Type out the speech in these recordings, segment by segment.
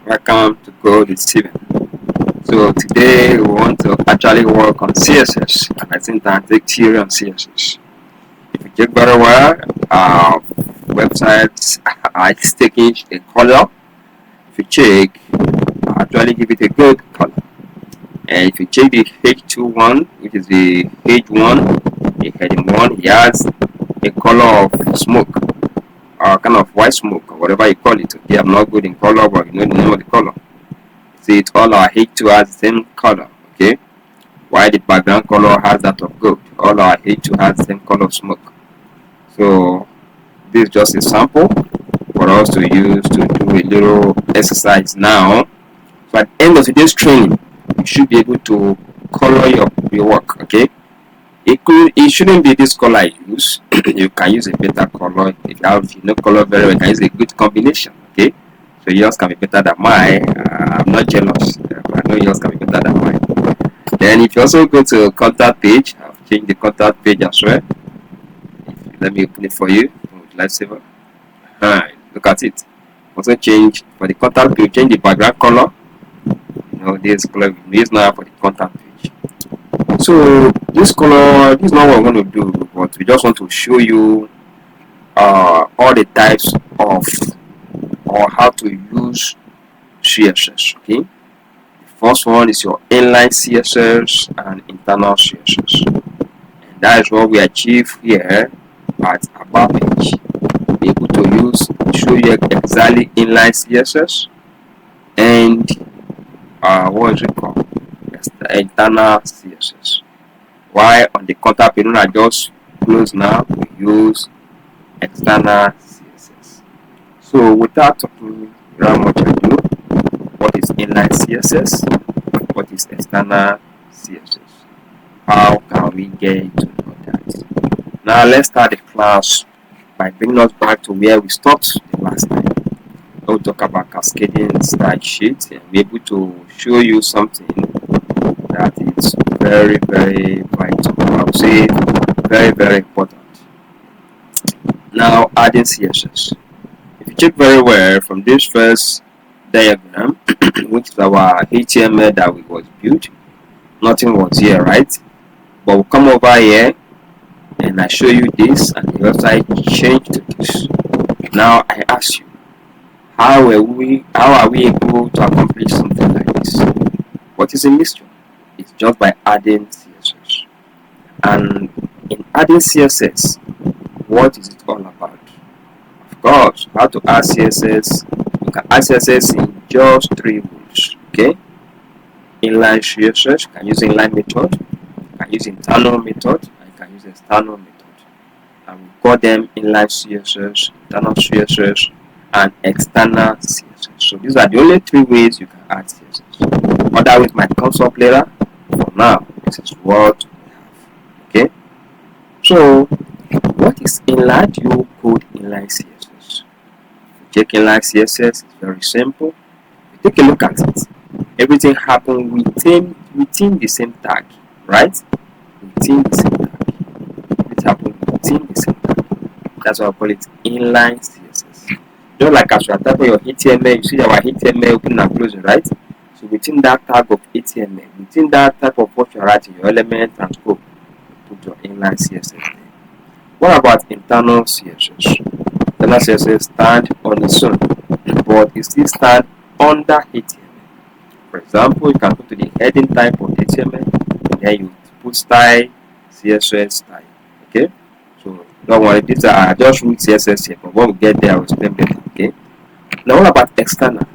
Welcome to Code with Ceiven. So today we want to actually work on CSS and I think that take theory on CSS. If you check very well, our websites are taking a color. If you check, I actually give it a good color. And if you check the H21, which is the H1, the heading 1, it has a color of smoke. Kind of white smoke or whatever you call it. Okay, I'm not good in color, but you know the name of the color. See, it all our H2 has the same color. Okay, while the background color has that of gold. All our H2 has the same color of smoke. So this is just a sample for us to use to do a little exercise now. So at the end of today's training, you should be able to color your work. Okay. It shouldn't be this color I use. You can use a better color. If you know color very well, you can use a good combination. Okay, so yours can be better than mine. I'm not jealous. I know yours can be better than mine. Then if you also go to contact page, I've changed the contact page as well. Let me open it for you with Lifesaver. Look at it. Also change for the contact page. Change the background color. You know this color we use now for the contact page. So this color, this is not what we're going to do, but we just want to show you all the types of or how to use CSS. Okay, the first one is your inline CSS and internal CSS, and that is what we achieve here at About Page. Be able to show you exactly inline CSS and what is it called? The internal CSS. Why on the contact page, I just close now, we use external CSS. So without talking very much ado, what is inline CSS? What is external CSS? How can we get to know that? Now let's start the class by bringing us back to where we stopped the last time. We'll talk about cascading style sheets and be able to show you something that is very vital. I would say very important. Now adding CSS. If you check very well from this first diagram, which is our HTML that we was built, nothing was here, right? But we'll come over here and I show you this, and the website changed to this. Now I ask you, how are we able to accomplish something like this? What is the mystery? It's just by adding CSS. And in adding CSS, what is it all about? Of course, how to add CSS. You can add CSS in just 3 ways. Okay, inline CSS, you can use inline method, you can use internal method, and you can use external method. And we call them inline CSS, internal CSS, and external CSS. So these are the only 3 ways you can add CSS. Other ways might come up later. For now, this is what we have. Okay. So what is inline? You code inline CSS. Check inline CSS. It's very simple. You take a look at it. Everything happens within the same tag, right? Within the same tag. It happens within the same tag. That's why I call it inline CSS. Just like as you are typing your HTML, you see our HTML opening and closing, right? So within that tag of HTML, within that type of what you are writing, your element and scope, put your inline CSS there. What about internal CSS? Internal CSS stand on its own, but it still stand under HTML. For example, you can go to the heading type of HTML, and then you put style, CSS style. Okay? So don't worry, these are just root CSS here, but when we get there, I will explain better. Okay? Now what about external?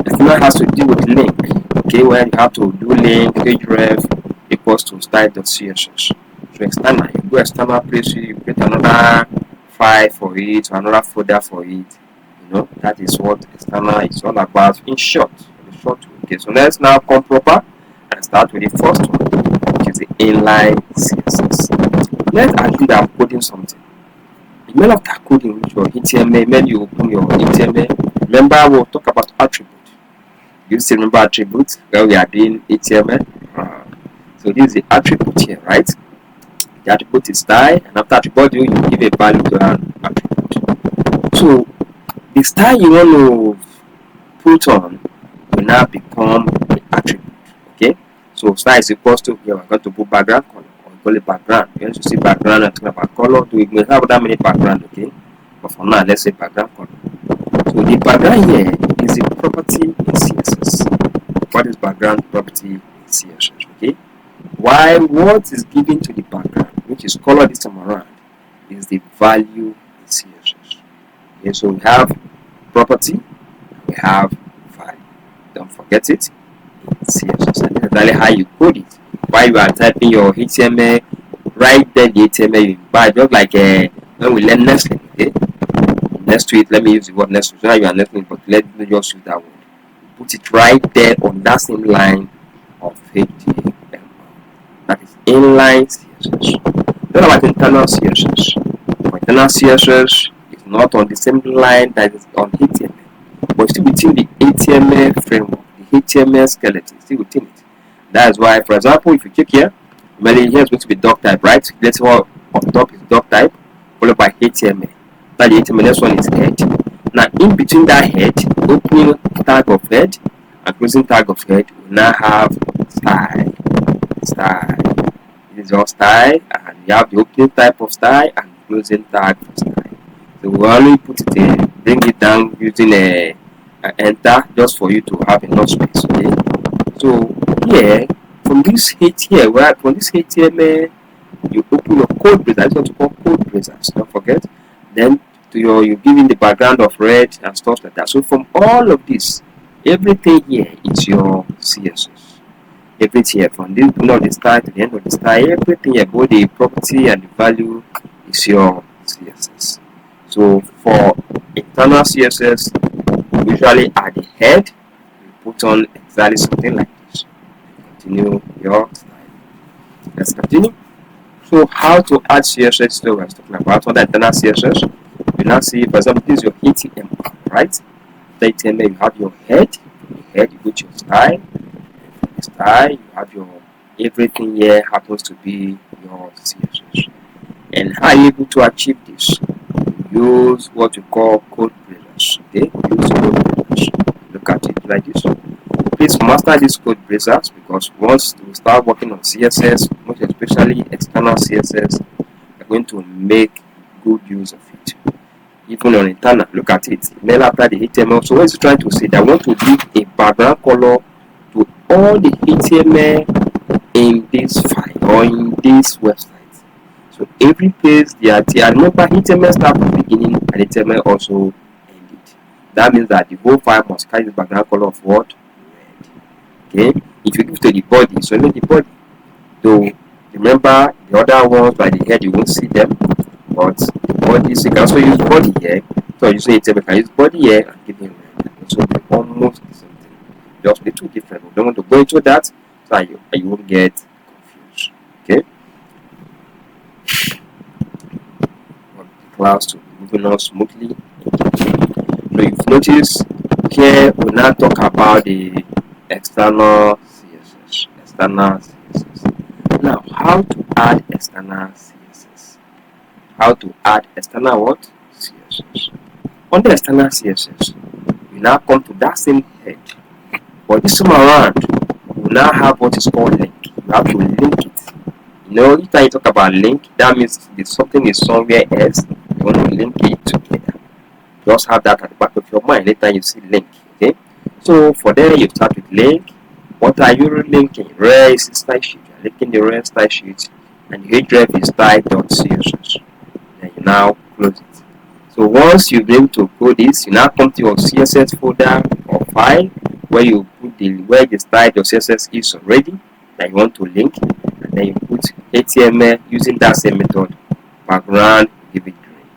External has to do with link. Okay, when you have to do link, href equals to style.css. So external, you go external place, you create another file for it, or another folder for it. You know, that is what external is all about in short. Okay, so let's now come proper and start with the first one, which is the inline CSS. Let's assume that I'm coding something. In the middle of that coding with your HTML, when you open your HTML, remember we'll talk about attribute. You still remember attributes where we are doing HTML? So this is the attribute here, right? The attribute is style, and after attribute you give a value to an attribute. So the style you want to put on now become the attribute. Okay, so style is equals to, here we're going to put background color, or we call it background. You want to see background and talking about color, we may have that many background, okay, but for now let's say background color. So the background here is a property in CSS. What is background property in CSS? Okay, while what is given to the background, which is color this time around, is the value in CSS. Okay, so we have property, we have value. Don't forget it in CSS. And that's exactly how you code it. While you are typing your HTML, right there the HTML you buy, just like when we learn nesting. Okay, next to it, let me use the word next to it. So now you are nesting, but let me just use that word. Put it right there on that same line of HTML. That is inline CSS. Then about internal CSS. For internal CSS, it's not on the same line that is on HTML, but still within the HTML framework, the HTML skeleton, still within it. That's why, for example, if you check here, here is going to be doc type, right? Let's say on top is doc type, followed by HTML. That the HTML next one is head. Now, in between that head, opening tag of head and closing tag of head, we now have style. This is your style, and you have the opening type of style and closing tag for style. So we only put it in, bring it down using a enter just for you to have enough space. Okay. So here from this HTML, you open your code browser. That's what you call code browsers. Don't forget. Then you give in the background of red and stuff like that. So from all of this, everything here is your CSS. Everything here, from this beginning of the style to the end of the style, everything here, both the property and the value, is your CSS. So for internal CSS, usually at the head, you put on exactly something like this. Continue your style. Let's continue. So how to add CSS to what we're talking about under internal CSS? You now see, for example, this is your HTML, right? The HTML, you have your head. From the head, you go to your style. Style, you have your everything here happens to be your CSS. And how are you able to achieve this? Use what you call code browsers. Okay, use code browsers. Look at it like this. Please master these code browsers, because once you start working on CSS, most especially external CSS, you're going to make good use of it. Even on internal, look at it. Then after the HTML, so what is it trying to say? That I want to give a background color to all the HTML in this file or in this website. So every page I remember HTML start from the beginning and HTML also end it. That means that the whole file must carry the background color of what? Red. Okay. If you give to the body, so let the body. So remember the other ones by the head you won't see them, but the body, so you can also use body here. So you say HTML can use body here and give him red. So they're almost the same thing. Just a little different. We don't want to go into that so you won't get confused. Okay. Want the class to be moving on smoothly. So you've noticed here we now talk about the external CSS. Now, how to add external CSS? How to add external what? CSS. On the external CSS, we now come to that same head. But this time around, we now have what is called link. You have to link it. You know, if I talk about link, that means if something is somewhere else, you want to link it together. Just have that at the back of your mind. Later you see link. Okay. So for there, you start with link. What are you linking? Where is the style sheet? You're linking the rare style sheet, and the href is style.css. Then you now close it. So once you've been able to code this, you now come to your CSS folder or file where you put where the style.css is already that you want to link, and then you put HTML using that same method. Background, give it green.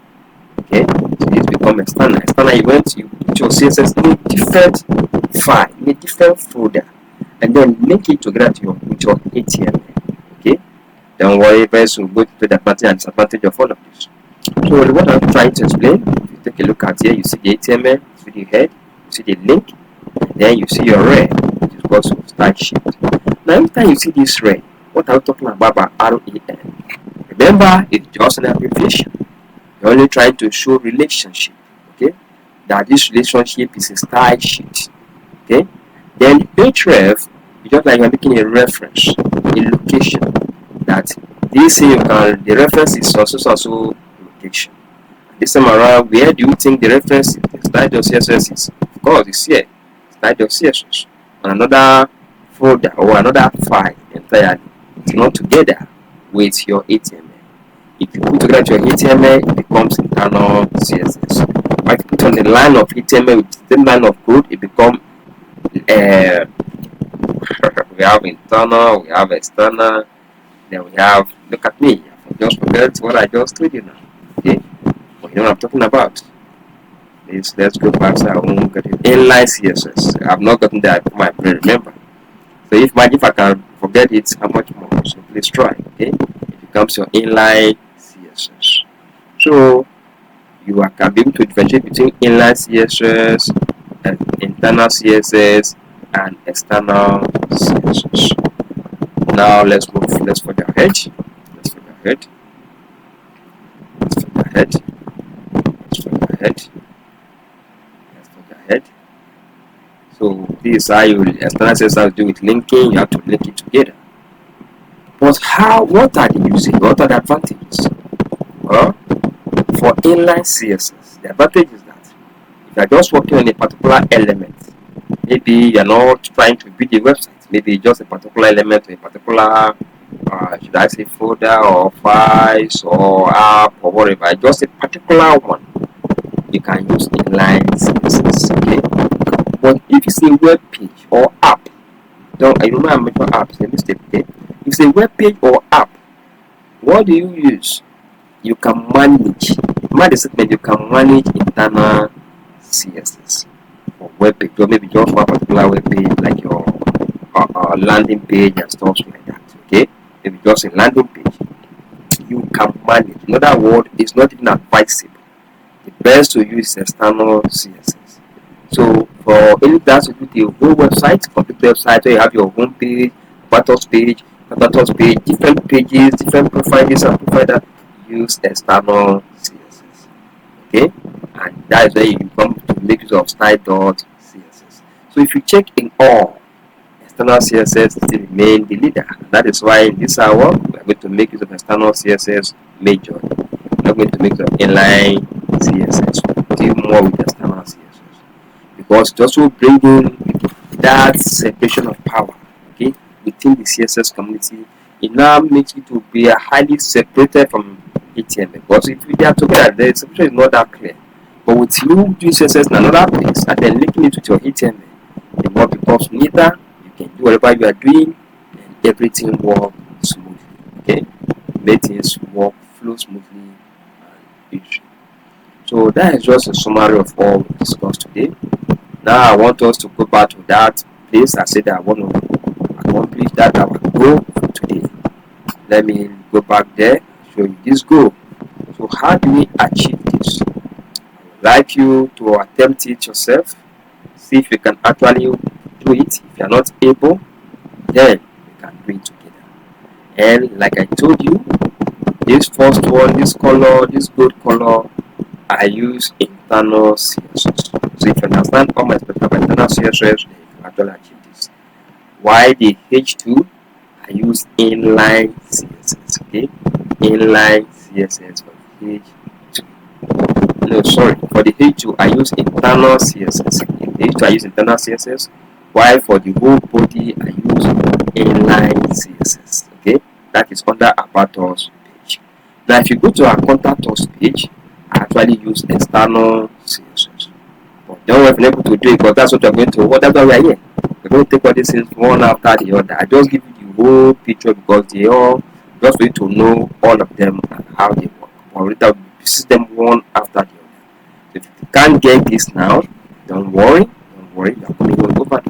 Okay, so this becomes external. External, you put your CSS in a different file, in a different folder, and then link it together with your HTML. Okay, don't worry, very soon we'll go to the advantage and disadvantage of all of this. So what I'm trying to explain, if you take a look at here, you see the HTML, you see the head, you see the link, and then you see your red, which is also style sheet. Now every time you see this red, what are we talking about by REN? Remember, it's just an abbreviation. You're only trying to show relationship, okay? That this relationship is a style sheet, okay? Then href is just like you're making a reference, a location that this thing you can, the reference is also location. This time around, where do you think the reference is? The style.css is, of course, it's here. Style.css on another folder or another file entirely. It's not together with your HTML. If you put together your HTML, it becomes internal CSS. But if you put on the line of HTML with the same line of code, it becomes we have internal, we have external, then we have, look at me, I just forget what I just told you now. Okay, but you know what I'm talking about. Let's go back so I won't get it. Inline CSS. I've not gotten that for my brain, remember. So if I can forget it, how much more? So please try. Okay, it becomes your inline CSS. So you can be able to differentiate between inline CSS and internal CSS and external CSS. Now let's further ahead. Let's further ahead. Let's further ahead. Let's further ahead. Let's further ahead. So this is how you external CSS has to do with linking. You have to link it together. But what are the uses? What are the advantages? Well, for inline CSS, the advantage is that if you are just working on a particular element, maybe you're not trying to build a website, maybe just a particular element, a particular should I say folder or files or app or whatever, just a particular one, you can use inline CSS. Okay, but if it's a web page or app, I remember I mentioned apps, a mistake. Okay, if it's a web page or app, what do you use? You can manage. The statement, you can manage internal CSS for web page, or maybe just one particular web page, like your landing page and stuff like that. Okay, maybe just a landing page, you can manage. In other words, it's not even advisable. The best to use is external CSS. So for any that to do the whole website, complete website, where you have your home page, status page, different pages, different profiles and profiles, use external CSS. Okay, and that is where you come to make use of style.css. So if you check in all, external CSS still remain the leader. That is why in this hour we are going to make use of external CSS major. We are going to make use of inline CSS. Deal more with external CSS because it also brings in that separation of power. Okay, within the CSS community, it now makes it to be a highly separated from HTML. Because if they are together, the separation is not that clear. But with you doing CSS in another place and then linking it with your HTML, the work becomes neater. You can do whatever you are doing, and everything works smoothly. Okay, make things work, flow smoothly, and easy. So that is just a summary of all we discussed today. Now I want us to go back to that place. I said that I want to accomplish that our goal for today. Let me go back there, show you this goal. So how do we achieve this? I would like you to attempt it yourself. See if you can actually do it. If you are not able, then we can do it together. And like I told you, this first one, this color, this gold color, I use internal CSS. So if you understand how my internal CSS, then you can actually achieve this. Why the H2, I use inline CSS. Okay, inline CSS for the H2. No, sorry, for the H2 I use internal CSS. In the H2 I use internal CSS. While for the whole body I use inline CSS. Okay, that is under about us page. Now if you go to our contact us page, I actually use external CSS. But don't have been able to do it because that's what you're going to. What that's why we are here. We're going to take all these things one after the other. I just give you the whole picture because they all just need to know all of them and how they work. Or later we see them one after the other. So if you can't get this now, don't worry, you're coming over.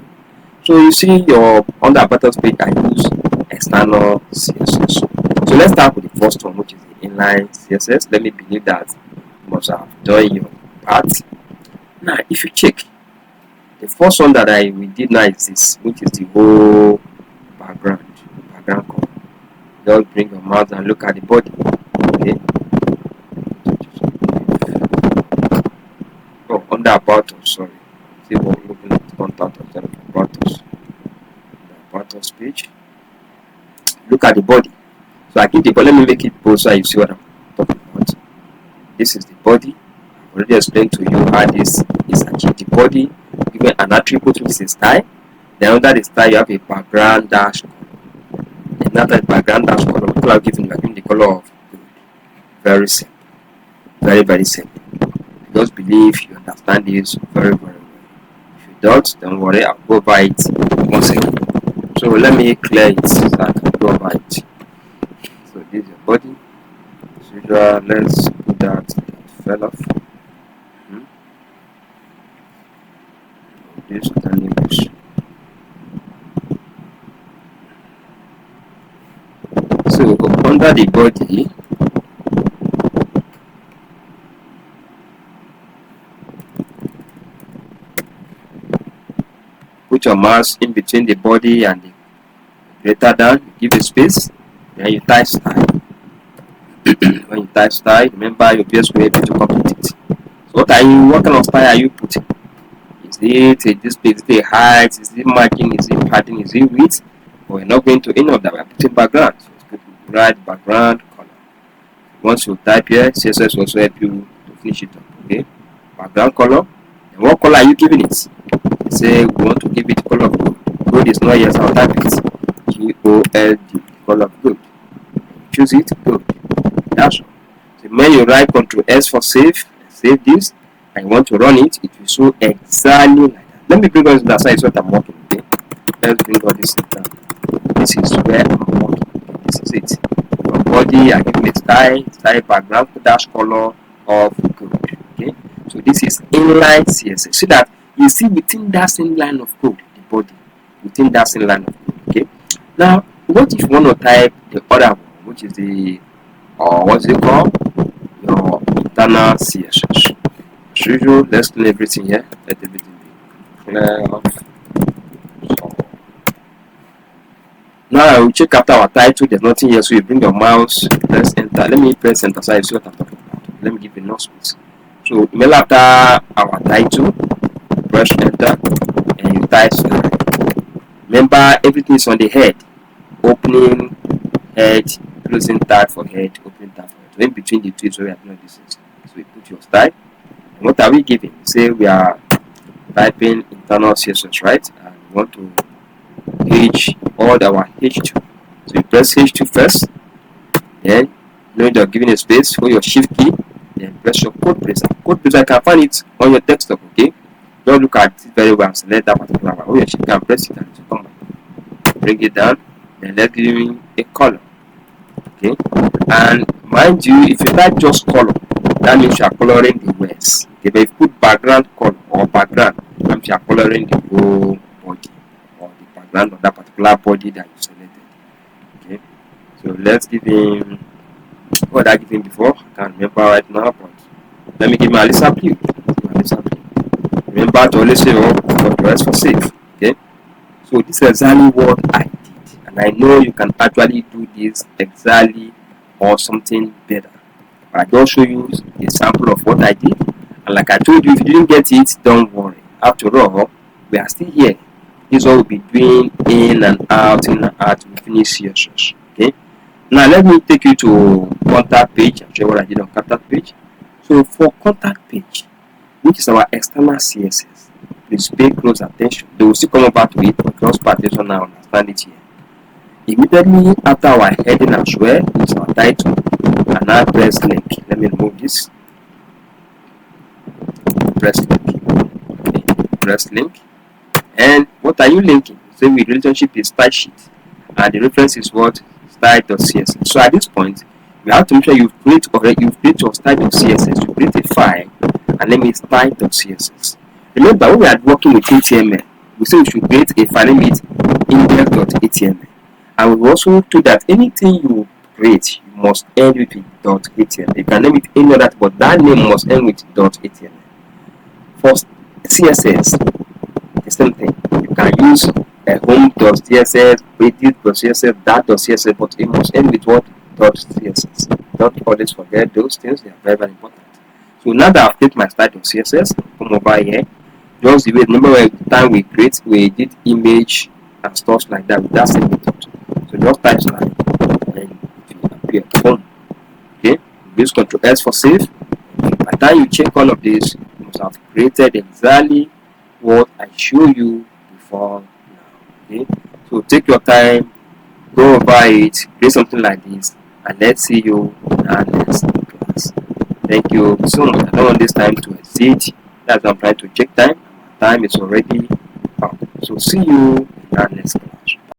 So you see your under about us page I use external CSS. So let's start with the first one, which is the inline CSS. Let me believe that you must have done your part. Now if you check, the first one that we did now is this, which is the whole background color. Just bring your mouse and look at the body. Okay. Oh, under about us, sorry. See what we're looking at contact of about us. status page. Look at the body. So I give the body, let me make it bold so you see what I'm talking about. This is the body. I've already explained to you how this is achieved. The body, given an attribute which is a style. Then under the style you have a background dash color. Another background dash color, what color given? You are given the color of gold. Very simple. Very, very simple. I just believe you understand this very, very well. If you don't worry, I'll go over it once again. So let me clear it so I can go over it. So this is your body. As usual, let's put that fell off. This can use. So under the body, put your mouse in between the body and the greater than, give a space, then you type style. When you type style, remember your PS will be able to complete it. So what kind of style are you putting? Is it a display, is it a height, is it margin, is it padding, is it width? We're not going to any of that, we're putting background. So it's good to write background color. Once you type here, CSS will also help you to finish it up. Okay? Background color. And what color are you giving it? Say we want to give it color of gold. Gold is not here, so I'll type it. G-O-L-D, color of gold. Choose it, gold. That's all. So when you write Ctrl S for save this, and you want to run it, it will show exactly like that. Let me bring on the side, what I'm working with. Let's bring all this down. This is where I'm working. This is it. From body, I give it style background dash color of gold. Okay. So this is inline CSS. So that you see within that same line of code, the body, within that same line of code. Okay. Now, what if you want to type the other one, which is the what's it called? Your internal CSS. As usual, let's clean everything here. Let everything be clear off. So now I will check after our title. There's nothing here, so you bring your mouse, press enter. Let me press enter so I see what I'm talking about. Let me give you enough space. So email after our title, press enter, and you type style. Remember, everything is on the head. Opening head, closing tag for head, opening tag for head. So in between the two is where we are doing this. So you put your style. And what are we giving? Say we are typing internal CSS, right? And we want to H all our H2. So you press H2 first, then you're giving a space for your shift key, then press your code presser. Code presser, I can find it on your desktop, okay? Don't look at it very well, select that particular one. Or your shift can press it and it will come back. Bring it down, then let's give it a color. Okay, and mind you, if you type just color, that means you are coloring the words. Okay, but if you put background color or background, that means you are coloring the whole body or the background of that particular body that you selected. Okay, so let's give him what I gave him before. I can't remember right now, but let me give him a list blue. Remember to always say Ctrl S for save. Okay, so this is exactly what I did. And I know you can actually do this exactly or something better. But I just show you a sample of what I did. And like I told you, if you didn't get it, don't worry. After all, we are still here. This is what we'll be doing in and out to finish CSS. Okay. Now let me take you to contact page. I'll show you what I did on contact page. So for contact page, which is our external CSS, please pay close attention. They will still come over to it, but close attention now, understand it here. Immediately after our heading as well, which is our title, and now press link. Let me remove this. Press link. Okay. Press link. And what are you linking? So the relationship is style sheet, and the reference is what? Style.css. So at this point, we have to make sure you've created your style.css. You create a file and name it style.css. Remember, when we are working with HTML, we say we should create a file name it index.html. And we also do that anything you create, you must end with .html. You can name it any other, but that name must end with .html. For CSS, the same thing. You can use home.css, edit.css, that.css, but it must end with what? .css. Don't always forget those things, they are very, very important. So now that I've created my style.css, come over here. Just the way, remember the time we did image and stuff like that with that same method. So just type slide and it will appear. Boom. Okay. Use Ctrl S for save. By the time you check all of this, you must have created exactly what I show you before now. Okay. So take your time, go over it, create something like this, and let's see you in our next class. Thank you so much. I don't want this time to exceed. That's why I'm trying to check time. Time is already up. So see you in our next class.